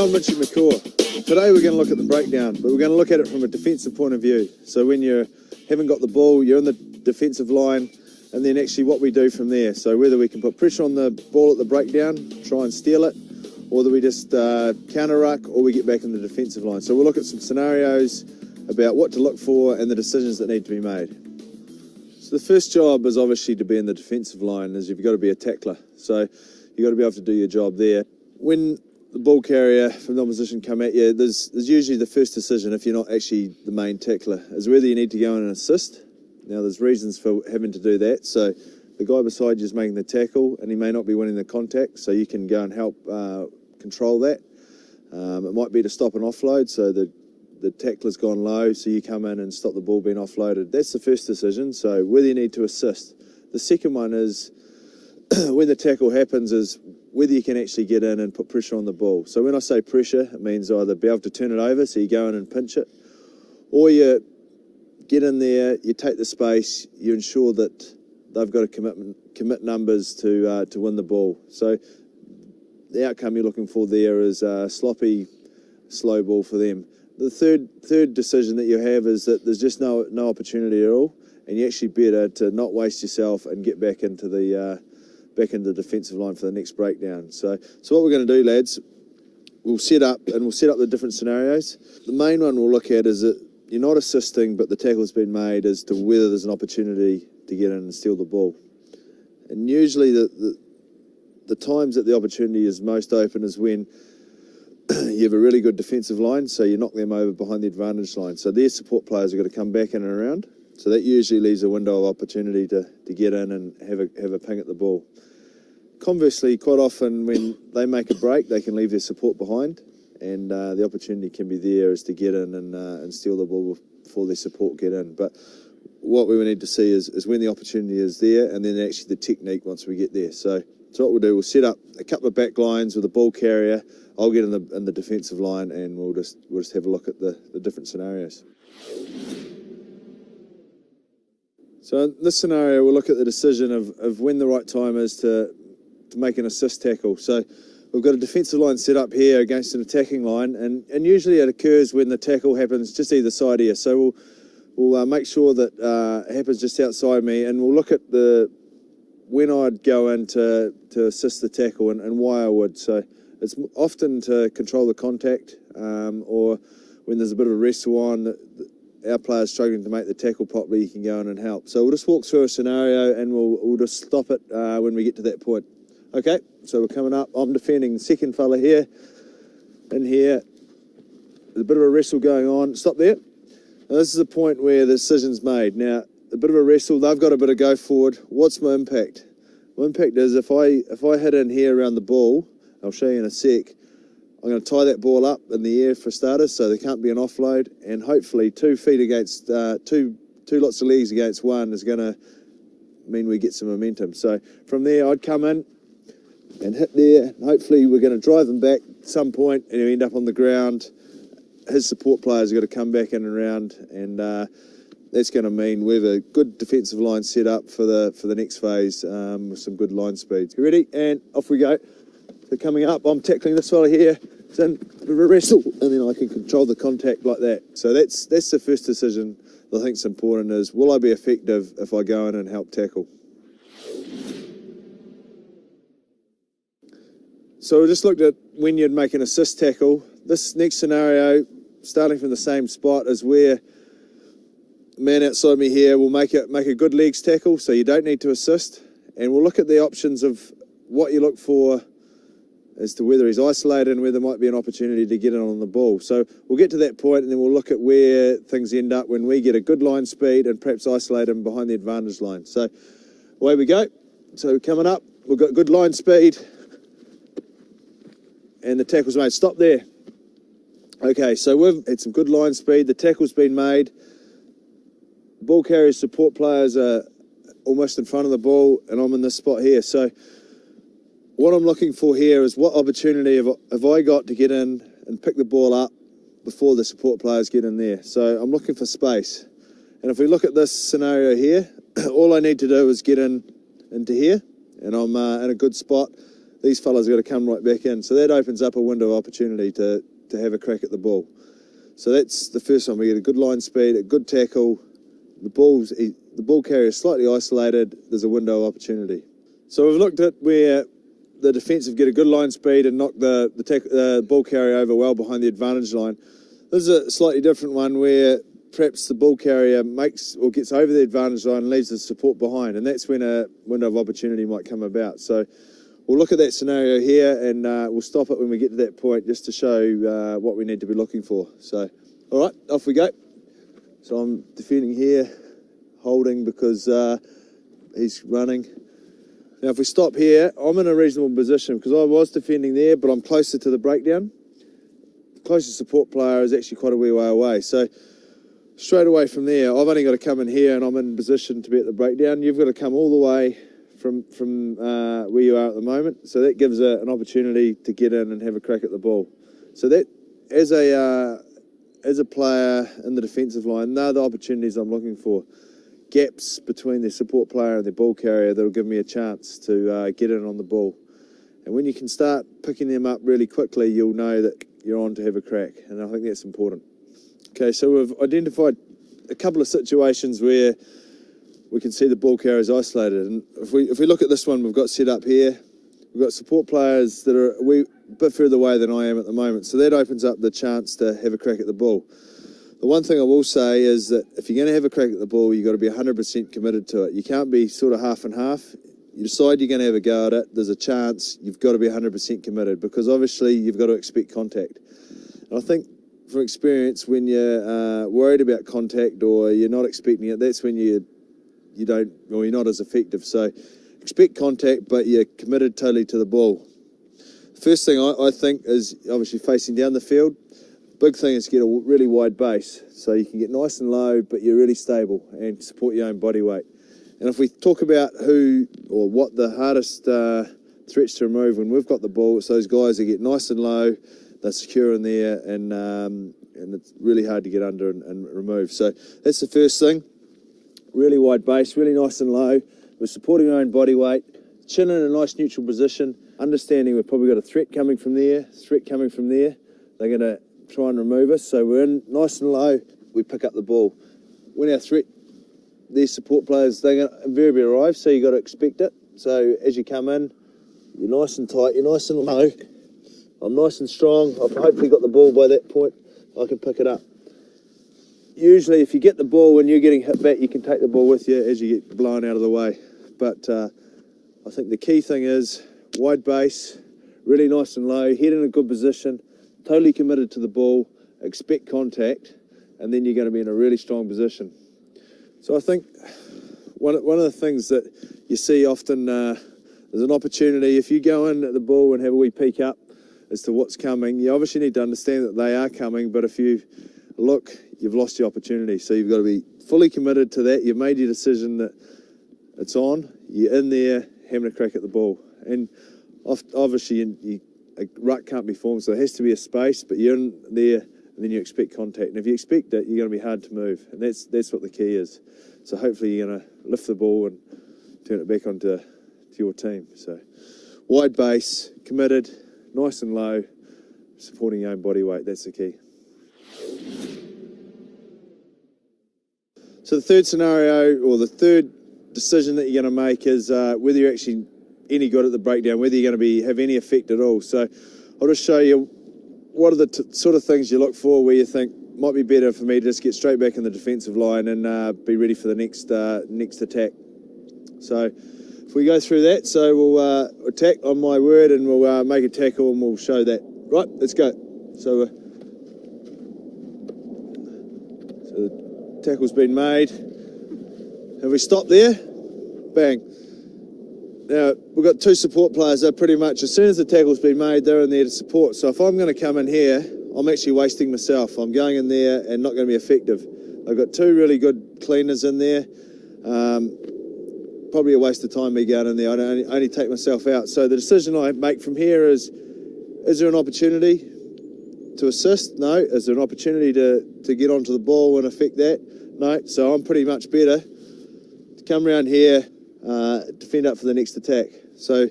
Today we're going to look at the breakdown, but we're going to look at it from a defensive point of view. So when you haven't got the ball, you're in the defensive line, and then actually what we do from there. So whether we can put pressure on the ball at the breakdown, try and steal it, or that we just counter-ruck, or we get back in the defensive line. So we'll look at some scenarios about what to look for and the decisions that need to be made. So the first job is obviously to be in the defensive line, is you've got to be a tackler. So you've got to be able to do your job there. When the ball carrier from the opposition come at you, there's usually the first decision, if you're not actually the main tackler, is whether you need to go in and assist. Now there's reasons for having to do that. So the guy beside you is making the tackle and he may not be winning the contact, so you can go and help control that. It might be to stop an offload, so the tackler's gone low, so you come in and stop the ball being offloaded. That's the first decision, so whether you need to assist. The second one is, when the tackle happens, is whether you can actually get in and put pressure on the ball. So when I say pressure, it means either be able to turn it over, so you go in and pinch it, or you get in there, you take the space, you ensure that they've got to commit numbers to win the ball. So the outcome you're looking for there is a sloppy, slow ball for them. The third decision that you have is that there's just no opportunity at all, and you're actually better to not waste yourself and get back into the defensive line for the next breakdown. So what we're going to do, lads, we'll set up the different scenarios. The main one we'll look at is that you're not assisting, but the tackle's been made as to whether there's an opportunity to get in and steal the ball. And usually the times that the opportunity is most open is when you have a really good defensive line, so you knock them over behind the advantage line. So their support players are going to come back in and around. So that usually leaves a window of opportunity to get in and have a ping at the ball. Conversely, quite often when they make a break, they can leave their support behind, and the opportunity can be there is to get in and steal the ball before their support get in. But what we need to see is when the opportunity is there, and then actually the technique once we get there. So what we'll do, we'll set up a couple of back lines with a ball carrier. I'll get in the defensive line, and we'll just have a look at the different scenarios. So in this scenario, we'll look at the decision of when the right time is to make an assist tackle. So we've got a defensive line set up here against an attacking line, and usually it occurs when the tackle happens just either side here. So we'll make sure that it happens just outside me, and we'll look at when I'd go in to assist the tackle and why I would. So it's often to control the contact, or when there's a bit of a wrestle on, our players struggling to make the tackle properly, you can go in and help. So we'll just walk through a scenario and we'll just stop it when we get to that point. Okay, so we're coming up. I'm defending the second fella here, in here. There's a bit of a wrestle going on. Stop there. Now, this is the point where the decision's made. Now, a bit of a wrestle, they've got a bit of go forward. What's my impact? My impact is if I hit in here around the ball, I'll show you in a sec, I'm going to tie that ball up in the air for starters, so there can't be an offload, and hopefully 2 feet against two lots of legs against one is going to mean we get some momentum. So from there, I'd come in and hit there, and hopefully we're going to drive him back at some point, and he'll end up on the ground. His support players have got to come back in and around, and that's going to mean we have a good defensive line set up for the next phase with some good line speed. You ready? And off we go. So coming up, I'm tackling this fella here. It's in a bit of a wrestle, and then I can control the contact like that. So that's the first decision that I think is important, is will I be effective if I go in and help tackle? So we just looked at when you'd make an assist tackle. This next scenario, starting from the same spot, is where the man outside me here will make a good legs tackle, so you don't need to assist. And we'll look at the options of what you look for as to whether he's isolated and whether there might be an opportunity to get in on the ball. So we'll get to that point, and then we'll look at where things end up when we get a good line speed and perhaps isolate him behind the advantage line. So away we go. So coming up, we've got good line speed, and the tackle's made. Stop there. Okay, so we've had some good line speed. The tackle's been made. Ball carriers, support players are almost in front of the ball, and I'm in this spot here. So what I'm looking for here is what opportunity have I got to get in and pick the ball up before the support players get in there. So I'm looking for space. And if we look at this scenario here, all I need to do is get into here, and I'm in a good spot. these fellas are going to come right back in. So that opens up a window of opportunity to have a crack at the ball. So that's the first one. We get a good line speed, a good tackle. The ball carrier is slightly isolated. There's a window of opportunity. So we've looked at where the defensive get a good line speed and knock the ball carrier over well behind the advantage line. This is a slightly different one where perhaps the ball carrier makes or gets over the advantage line and leaves the support behind, and that's when a window of opportunity might come about. So we'll look at that scenario here, and we'll stop it when we get to that point just to show what we need to be looking for. So, all right, off we go. So I'm defending here, holding because he's running. Now if we stop here, I'm in a reasonable position because I was defending there, but I'm closer to the breakdown. The closest support player is actually quite a wee way away. So straight away from there, I've only got to come in here and I'm in position to be at the breakdown. You've got to come all the way from where you are at the moment. So that gives an opportunity to get in and have a crack at the ball. So that, as a player in the defensive line, they're the opportunities I'm looking for. Gaps between their support player and their ball carrier that'll give me a chance to get in on the ball. And when you can start picking them up really quickly, you'll know that you're on to have a crack. And I think that's important. Okay, so we've identified a couple of situations where we can see the ball carriers isolated. And if we look at this one we've got set up here, we've got support players that are a bit further away than I am at the moment. So that opens up the chance to have a crack at the ball. The one thing I will say is that if you're going to have a crack at the ball, you've got to be 100% committed to it. You can't be sort of half and half. You decide you're going to have a go at it, there's a chance, you've got to be 100% committed because obviously you've got to expect contact. And I think from experience, when you're worried about contact or you're not expecting it, that's when you're not as effective. So expect contact, but you're committed totally to the ball. First thing I think is obviously facing down the field. Big thing is to get a really wide base so you can get nice and low, but you're really stable and support your own body weight. And if we talk about who or what the hardest threats to remove when we've got the ball, it's those guys that get nice and low, they're secure in there, and it's really hard to get under and remove. So that's the first thing. Really wide base, really nice and low. We're supporting our own body weight, chin in a nice neutral position, understanding we've probably got a threat coming from there, They're going to try and remove us. So we're in nice and low, we pick up the ball. When our threat, these support players, they're going to invariably arrive, so you've got to expect it. So as you come in, you're nice and tight, you're nice and low. I'm nice and strong. I've hopefully got the ball by that point. I can pick it up. Usually if you get the ball when you're getting hit back, you can take the ball with you as you get blown out of the way. But I think the key thing is wide base, really nice and low, head in a good position, totally committed to the ball, expect contact, and then you're going to be in a really strong position. So I think one of the things that you see often is an opportunity. If you go in at the ball and have a wee peek up as to what's coming, you obviously need to understand that they are coming, but if you look, you've lost the opportunity. So you've got to be fully committed to that. You've made your decision that it's on, you're in there having a crack at the ball. And obviously a ruck can't be formed, so there has to be a space, but you're in there and then you expect contact. And if you expect it, you're going to be hard to move. And that's what the key is. So hopefully you're going to lift the ball and turn it back onto your team. So wide base, committed, nice and low, supporting your own body weight, that's the key. So the third scenario, or the third decision that you're going to make is whether you're actually any good at the breakdown, whether you're going to have any effect at all. So I'll just show you what are the sort of things you look for where you think might be better for me to just get straight back in the defensive line and be ready for the next attack. So if we go through that, so we'll attack on my word and we'll make a tackle and we'll show that. Right, let's go. So the tackle's been made. Have we stopped there? Bang. Now, we've got two support players. They're pretty much, as soon as the tackle's been made, they're in there to support. So if I'm going to come in here, I'm actually wasting myself. I'm going in there and not going to be effective. I've got two really good cleaners in there. Probably a waste of time me going in there. I only take myself out. So the decision I make from here is there an opportunity to assist? No. Is there an opportunity to get onto the ball and affect that? No. So I'm pretty much better to come around here, defend up for the next attack. So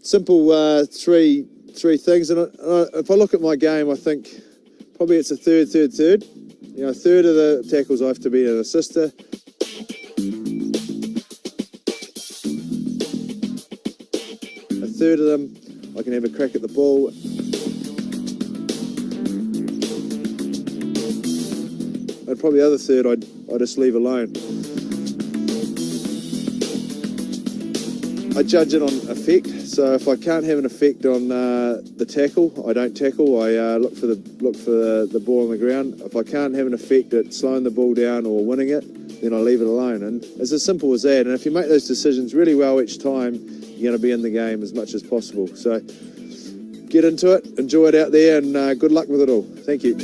simple three things. And if I look at my game, I think probably it's a third. You know, a third of the tackles I have to be an assister. A third of them, I can have a crack at the ball. And probably the other third, I just leave alone. I judge it on effect. So if I can't have an effect on the tackle, I don't tackle. I look for the ball on the ground. If I can't have an effect at slowing the ball down or winning it, then I leave it alone. And it's as simple as that. And if you make those decisions really well each time, you're going to be in the game as much as possible. So get into it, enjoy it out there, and good luck with it all. Thank you.